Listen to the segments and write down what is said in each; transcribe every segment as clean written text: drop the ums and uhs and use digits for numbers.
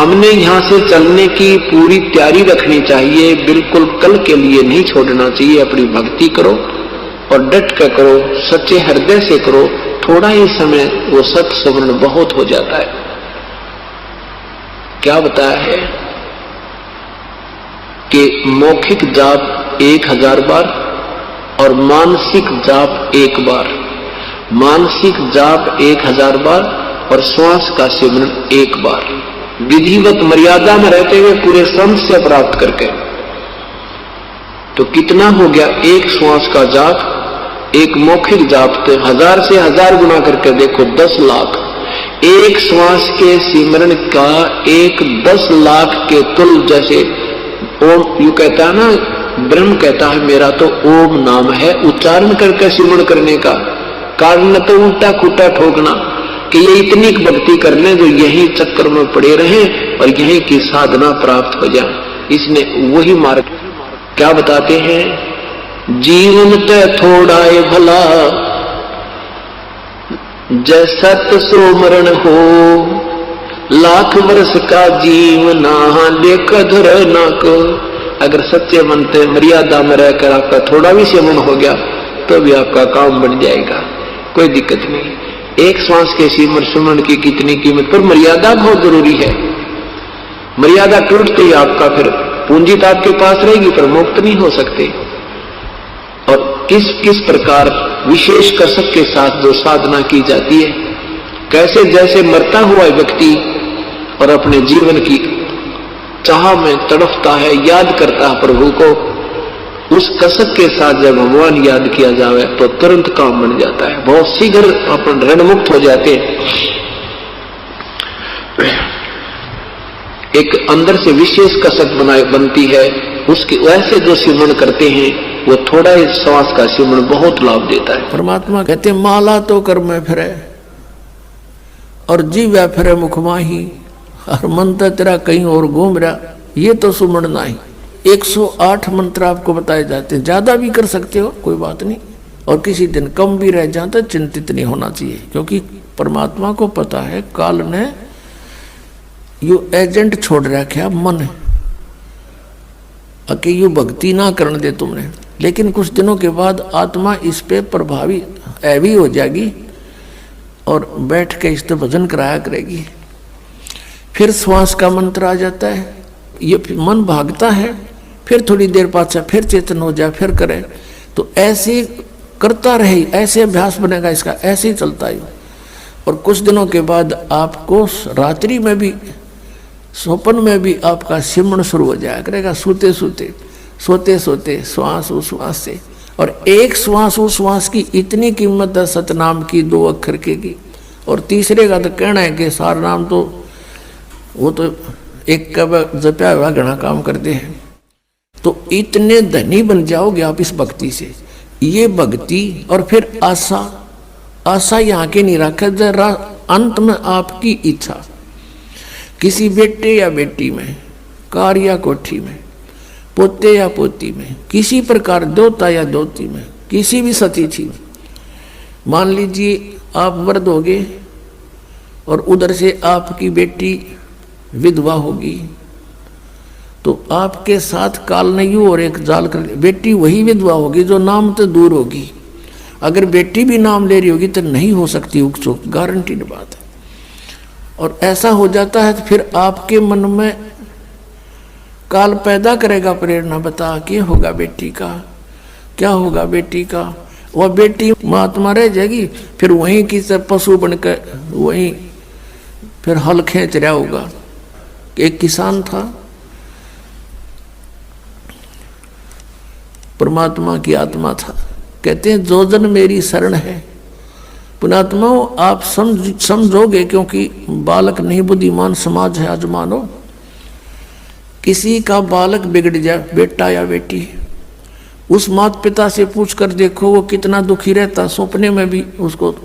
हमने यहाँ से चलने की पूरी तैयारी रखनी चाहिए, बिल्कुल कल के लिए नहीं छोड़ना चाहिए। अपनी भक्ति करो और डट कर करो, सच्चे हृदय से करो, थोड़ा ही समय वो सत सुमरण बहुत हो जाता है। क्या बताया है कि मौखिक जाप 1000 बार और मानसिक जाप 1 बार, मानसिक जाप 1000 बार और श्वास का सिमरन 1 बार, विधिवत मर्यादा में रहते हुए पूरे संत से प्राप्त करके। तो कितना हो गया? एक श्वास का जाप, एक मौखिक जाप, तो 1000 से 1000 गुना करके देखो 10 लाख। एक श्वास के सिमरन का एक 10 लाख के तुल। जैसे ओम यू कहता है ना, ब्रह्म कहता है मेरा तो ओम नाम है, उच्चारण करके सिमरण करने का कारण तो उल्टा खुट्टा ठोकना कि ये इतनी भक्ति कर लें जो यही चक्कर में पड़े रहें और यही की साधना प्राप्त हो जाए। इसने वही मार्ग क्या बताते हैं, जीवन ते थोड़ा है भला जैसत सोमरण हो, लाख वर्ष का जीवना लेख धर ना को। अगर सच्चे मन से मर्यादा में रहकर आपका थोड़ा भी सेवन हो गया तो भी आपका काम बन जाएगा, कोई दिक्कत नहीं। एक श्वास के सिमरण की कितनी कीमत, पर मर्यादा बहुत जरूरी है। मर्यादा टूटते ही आपका फिर पूंजी तो आपके पास रहेगी पर मुक्त नहीं हो सकते। और किस किस प्रकार विशेष कसक के साथ जो साधना की जाती है, कैसे जैसे मरता हुआ व्यक्ति और अपने जीवन की चाह में तड़पता है, याद करता है प्रभु को, उस कसक के साथ जब भगवान याद किया जाए तो तुरंत काम बन जाता है, बहुत शीघ्र अपन ऋण मुक्त हो जाते हैं। एक अंदर से विशेष कसक बनती है, उसके वैसे जो सिमरण करते हैं वो थोड़ा ही श्वास का सिमरण बहुत लाभ देता है। परमात्मा कहते हैं माला तो कर में फिरे और जीव फिरे मुख माही, और मंत्र तेरा कहीं और घूम रहा, ये तो सुमरना ही। 108 मंत्र आपको बताए जाते हैं, ज्यादा भी कर सकते हो कोई बात नहीं, और किसी दिन कम भी रह जाता चिंतित नहीं होना चाहिए, क्योंकि परमात्मा को पता है काल ने यू एजेंट छोड़ रखा मन कि यू भक्ति ना करने दे तुमने। लेकिन कुछ दिनों के बाद आत्मा इस पे प्रभावी ऐवी हो जाएगी और बैठ के इस पे भजन कराया करेगी। फिर श्वास का मंत्र आ जाता है, ये मन भागता है, फिर थोड़ी देर पाछा फिर चेतन हो जाए, फिर करे, तो ऐसे करता रहे, ऐसे अभ्यास बनेगा इसका, ऐसे ही चलता है। और कुछ दिनों के बाद आपको रात्रि में भी, स्वप्न में भी आपका सिमरण शुरू हो जाया करेगा, सोते सोते सोते सोते श्वास उश्वास से। और एक श्वास उश्वास की इतनी कीमत है सतनाम की, 2 अक्षर की। और तीसरे का तो कहना है कि सार नाम तो वो तो एक का जपया हुआ घना काम करते हैं। तो इतने धनी बन जाओगे आप इस भक्ति से। ये भक्ति और फिर आशा, आशा यहाँ के नहीं रखा जरा, अंत में आपकी इच्छा किसी बेटे या बेटी में, कार या कोठी में, पोते या पोती में, किसी प्रकार दोता या दोती में, किसी भी सतीथि में। मान लीजिए आप वृद्ध होगे और उधर से आपकी बेटी विधवा होगी, तो आपके साथ काल नहीं हो और एक जाल कर, बेटी वही विधवा होगी जो नाम तो दूर होगी। अगर बेटी भी नाम ले रही होगी तो नहीं हो सकती उकचुक, गारंटीड बात है। और ऐसा हो जाता है तो फिर आपके मन में काल पैदा करेगा प्रेरणा, बता क्या होगा बेटी का, क्या होगा बेटी का। वह बेटी महात्मा रह जाएगी, फिर वहीं की सब पशु बनकर वहीं फिर हल खींच रहा होगा। एक किसान था, परमात्मा की आत्मा था, कहते हैं जो जन मेरी शरण है। पुणात्मा आप समझोगे, क्योंकि बालक नहीं बुद्धिमान समाज है आज मानो। किसी का बालक बिगड़ जाए, बेटा या बेटी, उस माता पिता से पूछ कर देखो वो कितना दुखी रहता। सपने में भी उसको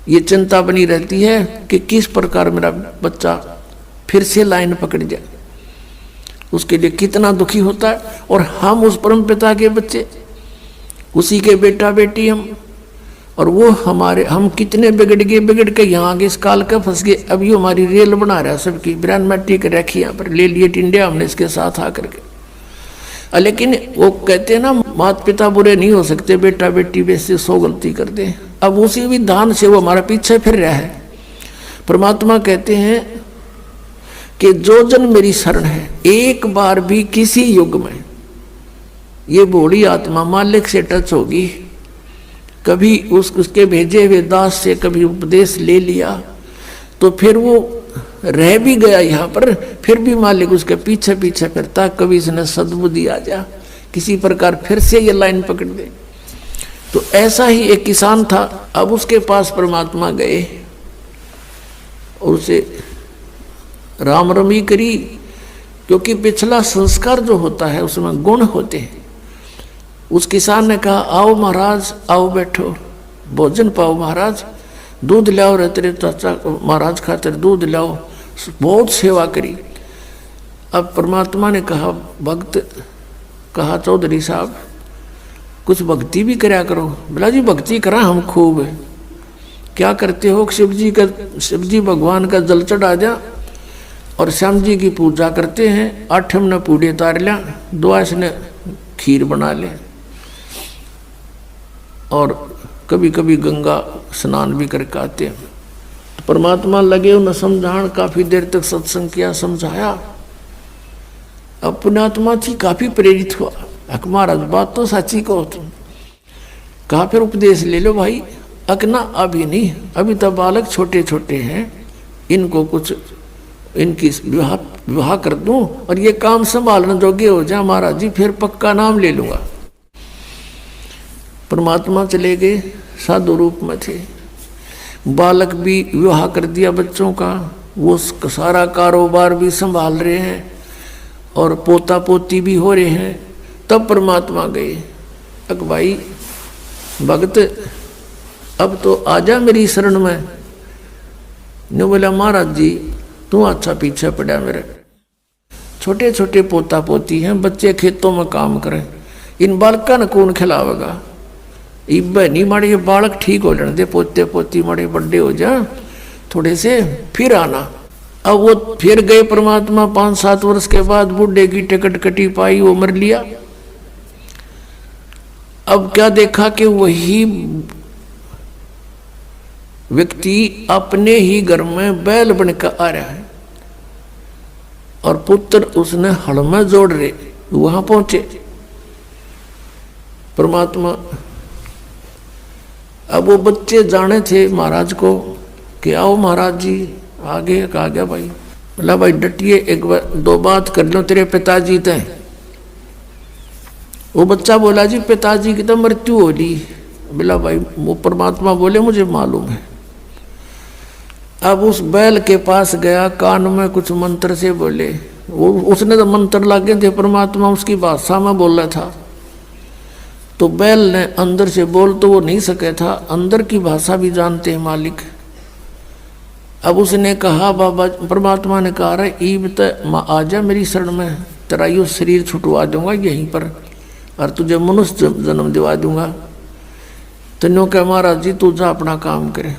ये चिंता बनी रहती है कि किस प्रकार मेरा बच्चा फिर से लाइन पकड़ जाए, उसके लिए कितना दुखी होता है। और हम उस परम पिता के बच्चे, उसी के बेटा बेटी हम, और वो हम कितने बिगड़ के यहाँ आगे इस काल का फंस गए। अब ये हमारी रेल बना रहा है सबकी, बिरान मट्टी के रखी यहाँ पर, ले लिए इंडिया हमने इसके साथ आकर के। लेकिन वो कहते हैं ना, माता पिता बुरे नहीं हो सकते, बेटा बेटी वैसे 100 गलती कर दे। अब उसी विधान से वो हमारा पीछे फिर रहा है। परमात्मा कहते हैं कि जो जन मेरी शरण है, एक बार भी किसी युग में ये भोली आत्मा मालिक से टच होगी, कभी उसके भेजे हुए दास से कभी उपदेश ले लिया, तो फिर वो रह भी गया यहाँ पर, फिर भी मालिक उसके पीछे पीछे फिरता, कभी इसने सद्बुद्धि आ जा, किसी प्रकार फिर से ये लाइन पकड़ दे। तो ऐसा ही एक किसान था। अब उसके पास परमात्मा गए और उसे राम रमी करी, क्योंकि पिछला संस्कार जो होता है उसमें गुण होते हैं। उस किसान ने कहा, आओ महाराज, आओ बैठो, भोजन पाओ महाराज, दूध लाओ रे तेरे चाचा महाराज खातिर दूध लाओ। बहुत सेवा करी। अब परमात्मा ने कहा, भक्त कहा, चौधरी साहब कुछ भक्ति भी कराया करो। बोला जी भक्ति करा हम खूब है। क्या करते हो? शिव जी भगवान का जल चढ़ा जा और श्याम जी की पूजा करते हैं, 8 ने पूड़े तार लिया, 2 ने खीर बना ले, और कभी कभी गंगा स्नान भी करके आते हैं। तो परमात्मा लगे उन्हें समझान, काफी देर तक सत्संग किया, समझाया। अब पुण्यात्मा थी काफी प्रेरित हुआ, अक महाराज बात तो सच्ची कहो तुम। कहा फिर उपदेश ले लो भाई। अकना अभी नहीं, अभी तो बालक छोटे छोटे हैं, इनको कुछ इनकी विवाह कर दूं और ये काम संभालने जोगे हो जाए महाराज जी, फिर पक्का नाम ले लूंगा। परमात्मा चले गए, साधु रूप में थे। बालक भी विवाह कर दिया बच्चों का, वो सारा कारोबार भी संभाल रहे हैं और पोता पोती भी हो रहे हैं। तब परमात्मा गए, अक भाई भगत अब तो आजा मेरी शरण में। ने बोला, महाराज जी तू अच्छा पीछे पड़ा, मेरे छोटे छोटे पोता पोती हैं, बच्चे खेतों में काम करें, इन बालका ने कौन खिलावेगा? इब नहीं माड़े ये बालक ठीक हो जाने दे, पोते पोती माड़े बड़े हो जा थोड़े से, फिर आना। अब वो फिर गए परमात्मा। 5-7 वर्ष के बाद बूढ़े की टिकट कटी पाई, वो मर लिया। अब क्या देखा कि वही व्यक्ति अपने ही घर में बैल बनकर आ रहा है और पुत्र उसने हड़ में जोड़ रहे। वहां पहुंचे परमात्मा। अब वो बच्चे जाने थे महाराज को कि आओ महाराज जी, आगे कहा गया भाई। बोला भाई डटिए, 1-2 बात कर लो तेरे पिताजी ते। वो बच्चा बोला जी पिताजी की तो मृत्यु हो ली। बोला भाई, वो परमात्मा बोले मुझे मालूम है। अब उस बैल के पास गया, कान में कुछ मंत्र से बोले। वो उसने तो मंत्र लागे थे, परमात्मा उसकी भाषा में बोल रहा था। तो बैल ने अंदर से बोल तो वो नहीं सके था, अंदर की भाषा भी जानते हैं मालिक। अब उसने कहा, बाबा परमात्मा ने कहा, रहा ईब तो आजा मेरी शरण में, तेरा यो शरीर छुटवा दूंगा यहीं पर और तुझे मनुष्य जन्म दिवा दूंगा। तेनों कह महाराज जी तू जा अपना काम करे।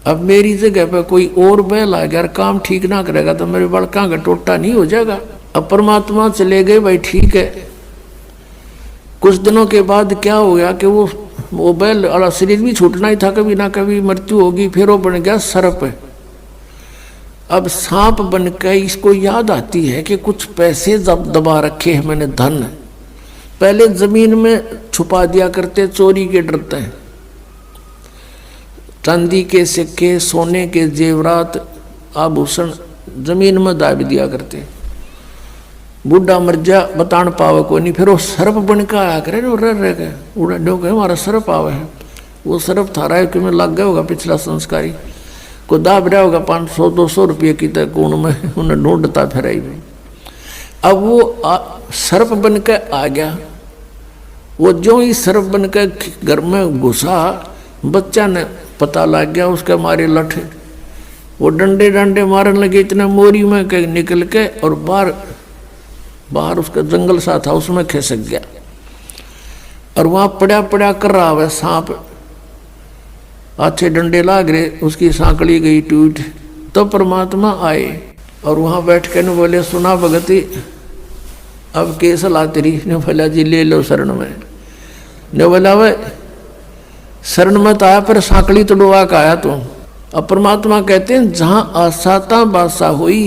अब मेरी जगह पर कोई और बैल आ गया, काम ठीक ना करेगा तो मेरे बड़का का टोटा नहीं हो जाएगा। अब परमात्मा चले गए, भाई ठीक है। कुछ दिनों के बाद क्या हो गया कि वो बैल और शरीर भी छूटना ही था, कभी ना कभी मृत्यु होगी। फिर वो बन गया सर्प। अब सांप बन के इसको याद आती है कि कुछ पैसे जब दबा रखे हैं मैंने, धन पहले जमीन में छुपा दिया करते, चोरी के डरते हैं। चांदी के सिक्के, सोने के जेवरात, आभूषण जमीन में दाब दिया करते। बूढ़ा मर जा बतान पावे को नहीं, फिर वो सर्प बन के आया करे, रह गए उड़ा डो गए हमारा सर्प आवे है। वो सर्प थारा है कि में लग गया होगा पिछला संस्कारी को, दाब रहा होगा 500-200 रुपये की तक कौन में उन्हें ढूंढता फिर। अब वो सर्प बन के आ गया। वो जो ही सर्प बन के घर में घुसा, बच्चा ने पता लग गया, उसके मारे लठ वो डंडे डंडे मारने लगे, इतने मोरी में के निकल के और बाहर उसका जंगल सा था उसमें खिसक गया और वहां पड़ा पड़ा कर रहा है सांप। अच्छे डंडे लाग रहे, उसकी सांकड़ी गई टूट। तो परमात्मा आए और वहां बैठ के न बोले, सुना भगती अब के सलाह तेरी? ने बोला जी ले लो शरण में। ने बोला वह शरण मत आया पर सांकड़ी तोड़वा का आया तुम। अब परमात्मा कहते हैं जहां आसाता बासा हुई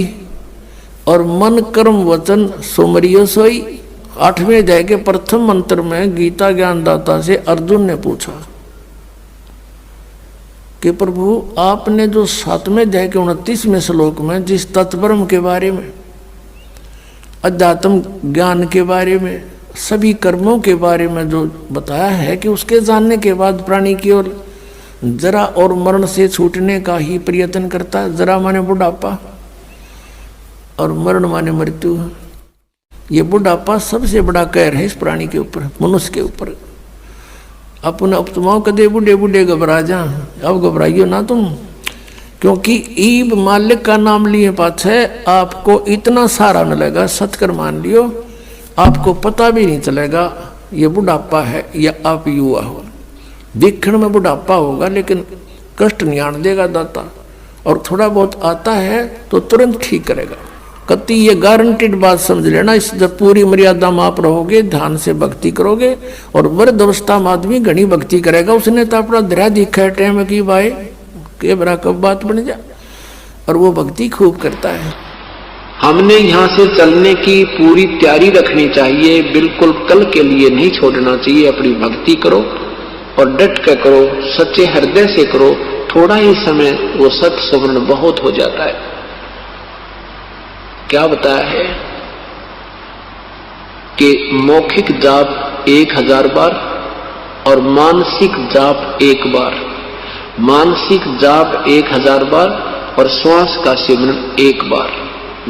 और मन कर्म वचन सुमरियो सोई। 8वें अध्याय के प्रथम मंत्र में गीता ज्ञानदाता से अर्जुन ने पूछा कि प्रभु आपने जो 7वें अध्याय के 29वें श्लोक में जिस तत्ब्रह्म के बारे में, अध्यात्म ज्ञान के बारे में, सभी कर्मों के बारे में जो बताया है कि उसके जानने के बाद प्राणी की ओर जरा और मरण से छूटने का ही प्रयत्न करता है। जरा माने बुढ़ापा और मरण माने मृत्यु। ये बुढ़ापा सबसे बड़ा कहर है इस प्राणी के ऊपर, मनुष्य के ऊपर। अपन अपतमाओं कदे बूढ़े बूढ़े घबरा जा, अब घबराइयो ना तुम, क्योंकि ईब मालिक का नाम लिए पाछे आपको इतना सारा मिलेगा, सत्कर मान लियो, आपको पता भी नहीं चलेगा ये बुढ़ापा है या आप युवा हो। दिखण में बुढ़ापा होगा लेकिन कष्ट नहीं आने देगा दाता, और थोड़ा बहुत आता है तो तुरंत ठीक करेगा। कति ये गारंटेड बात समझ लेना। इस जब पूरी मर्यादा में आप रहोगे, ध्यान से भक्ति करोगे, और वृद्ध अवस्था में आदमी घनी भक्ति करेगा। उसने तो अपना दरिया दिखा है टाइम की भाई के बरा कब बात बन जा, और वो भक्ति खूब करता है। हमने यहाँ से चलने की पूरी तैयारी रखनी चाहिए, बिल्कुल कल के लिए नहीं छोड़ना चाहिए। अपनी भक्ति करो और डट कर करो, सच्चे हृदय से करो। थोड़ा ही समय वो सत सुमरण बहुत हो जाता है। क्या बताया है कि मौखिक जाप 1000 बार और मानसिक जाप 1 बार। मानसिक जाप 1000 बार और श्वास का सिमरन 1 बार,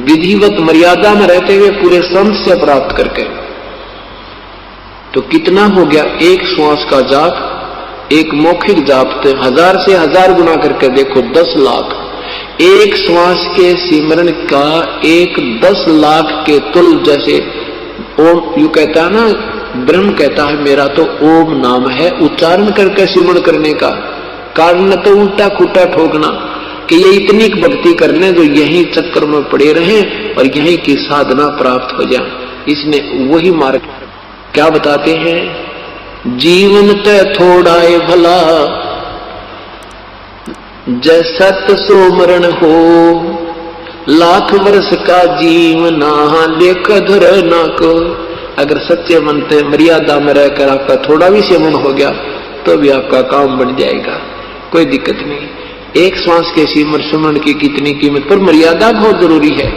विधिवत मर्यादा में रहते हुए पूरे संत से प्राप्त करके। तो कितना हो गया? एक श्वास का जाप, एक मौखिक जाप, तो 1000 से 1000 गुना करके देखो 10 लाख। एक श्वास के सिमरन का एक 10 लाख के तुल। जैसे ओम यू कहता है ना, ब्रह्म कहता है मेरा तो ओम नाम है, उच्चारण करके सिमरण करने का कारण तो उल्टा खुट्टा ठोकना कि ये इतनी भक्ति कर लें जो यही चक्कर में पड़े रहें और यही की साधना प्राप्त हो जाए। इसने वही मार्ग क्या बताते हैं, जीवन ते थोड़ा है भला जैसत सोमरण हो, लाख वर्ष का जीवना लेख धर ना को। अगर सच्चे मन से मर्यादा में रहकर आपका थोड़ा भी सेवन हो गया तो भी आपका काम बन जाएगा, कोई दिक्कत नहीं। एक श्वास के सिमरण की कितनी कीमत, पर मर्यादा बहुत जरूरी है।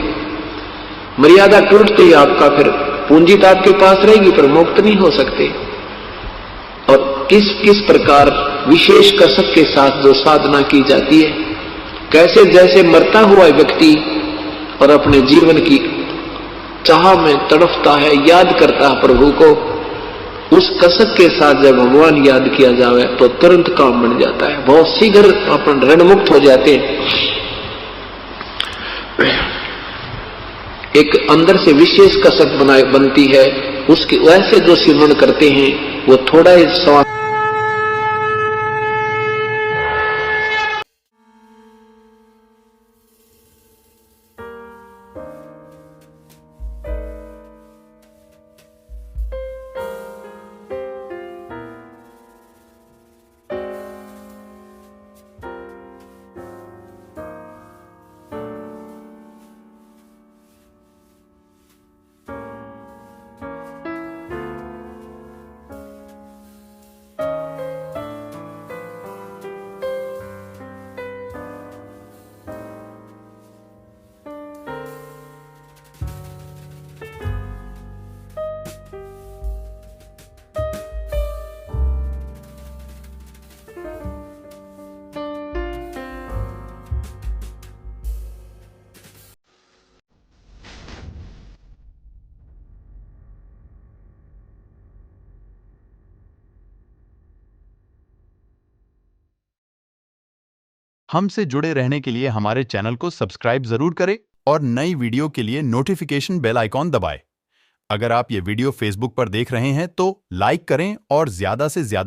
मर्यादा टूटते ही आपका फिर पूंजी तो आपके पास रहेगी पर मुक्त नहीं हो सकते। और किस किस प्रकार विशेष कसक के साथ जो साधना की जाती है, कैसे जैसे मरता हुआ व्यक्ति और अपने जीवन की चाह में तड़फता है, याद करता है प्रभु को, उस कसक के साथ जब भगवान याद किया जाए तो तुरंत काम बन जाता है। बहुत शीघ्र अपन ऋण मुक्त हो जाते हैं। एक अंदर से विशेष कसक बनती है, उसके वैसे जो सिमरण करते हैं वो थोड़ा ही सवाल। हमसे जुड़े रहने के लिए हमारे चैनल को सब्सक्राइब जरूर करें और नई वीडियो के लिए नोटिफिकेशन बेल आइकॉन दबाएं। अगर आप ये वीडियो फेसबुक पर देख रहे हैं तो लाइक करें और ज्यादा से ज्यादा